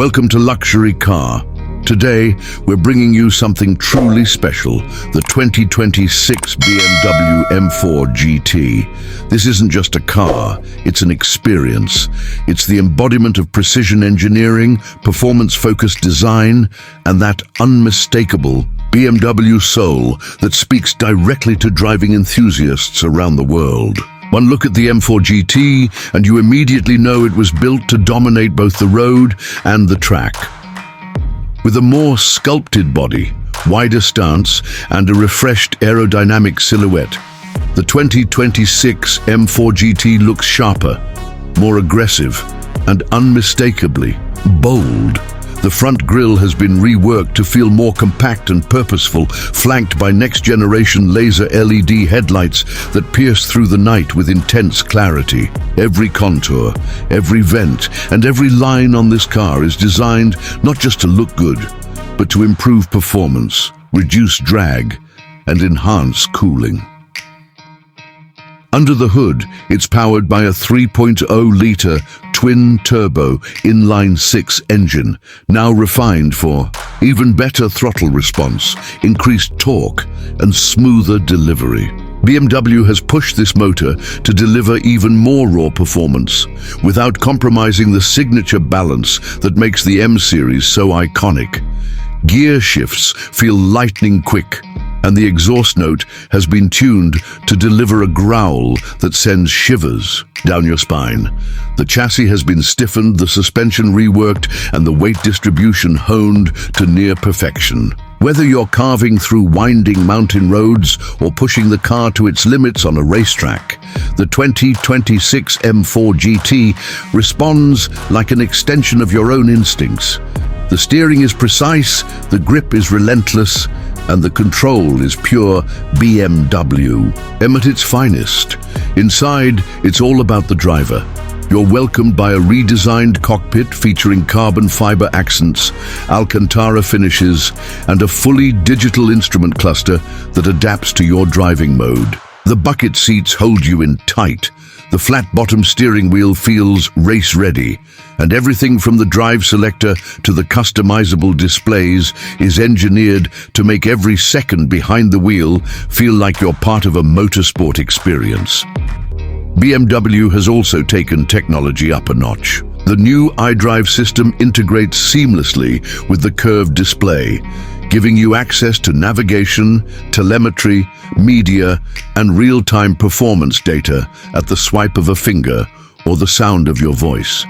Welcome to Luxury Car. Today, we're bringing you something truly special, the 2026 BMW M4 GT. This isn't just a car, it's an experience. It's the embodiment of precision engineering, performance-focused design, and that unmistakable BMW soul that speaks directly to driving enthusiasts around the world. One look at the M4 GT and you immediately know it was built to dominate both the road and the track. With a more sculpted body, wider stance, and a refreshed aerodynamic silhouette, the 2026 M4 GT looks sharper, more aggressive, and unmistakably bold. The front grille has been reworked to feel more compact and purposeful, flanked by next-generation laser LED headlights that pierce through the night with intense clarity. Every contour, every vent, and every line on this car is designed not just to look good, but to improve performance, reduce drag, and enhance cooling. Under the hood, it's powered by a 3.0-litre twin-turbo inline-six engine, now refined for even better throttle response, increased torque, and smoother delivery. BMW has pushed this motor to deliver even more raw performance, without compromising the signature balance that makes the M series so iconic. Gear shifts feel lightning quick, and the exhaust note has been tuned to deliver a growl that sends shivers down your spine. The chassis has been stiffened, the suspension reworked, and the weight distribution honed to near perfection. Whether you're carving through winding mountain roads or pushing the car to its limits on a racetrack, the 2026 M4 GT responds like an extension of your own instincts. The steering is precise, the grip is relentless, and the control is pure BMW. M at its finest. Inside, it's all about the driver. You're welcomed by a redesigned cockpit featuring carbon fiber accents, Alcantara finishes, and a fully digital instrument cluster that adapts to your driving mode. The bucket seats hold you in tight. The flat-bottom steering wheel feels race-ready, and everything from the drive selector to the customizable displays is engineered to make every second behind the wheel feel like you're part of a motorsport experience. BMW has also taken technology up a notch. The new iDrive system integrates seamlessly with the curved display, giving you access to navigation, telemetry, media, and real-time performance data at the swipe of a finger or the sound of your voice.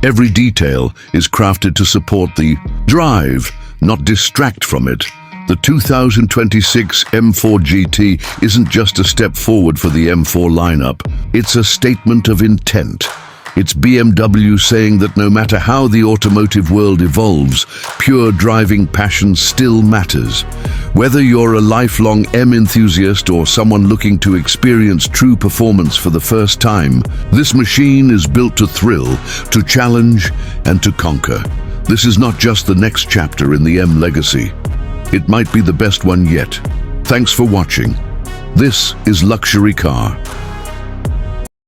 Every detail is crafted to support the drive, not distract from it. The 2026 M4 GT isn't just a step forward for the M4 lineup, it's a statement of intent. It's BMW saying that no matter how the automotive world evolves, pure driving passion still matters. Whether you're a lifelong M enthusiast or someone looking to experience true performance for the first time, this machine is built to thrill, to challenge, and to conquer. This is not just the next chapter in the M legacy. It might be the best one yet. Thanks for watching. This is Luxury Car.